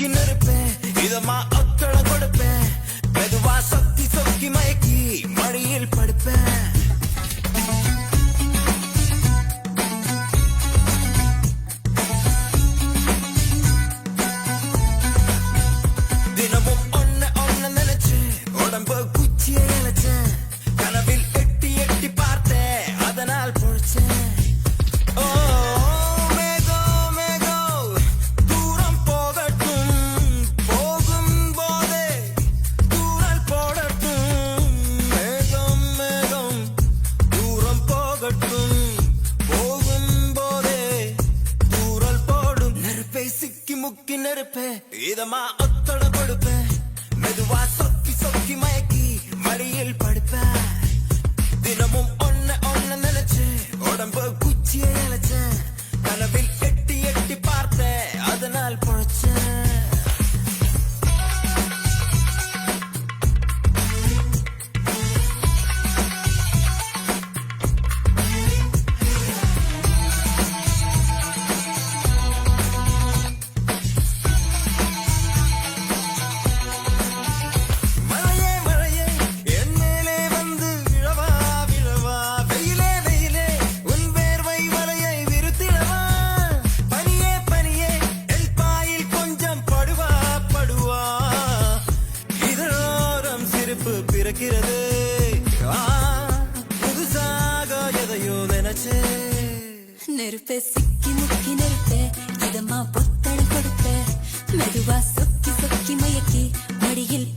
முக்கி நெருப்பேன் இதமா ஒத்தட கொடுப்பேன் மெதுவா சொக்கி சொக்கி மயக்கி மடியில் படுப்பேன் தினமும் ஒன்ன நினைச்சு உடம்பு குச்சியை இழைச்சேன் கனவில் எட்டி எட்டி பார்த்தேன் அதனால் பொழிச்சேன் முக்கி நெருப்பேன் இதமா ஒத்தட கொடுப்பேன் மெதுவா சொக்கி சொக்கி மயக்கி மடியில் படுப்பேன் தினமும் ஒன்ன நினைச்சு உடம்பு குச்சியை இழைச்சேன் கனவில் எட்டி எட்டி பார்த்தேன் அதனால் பொழைச்சேன் பிறக்கிறது புதுசாக எதையோ நினைச்சே நெருப்பே சிக்கி முக்கி நெருப்பே இதமா பொத்தட கொடுப்பே மெதுவா சொக்கி சொக்கி மயக்கி மடியில்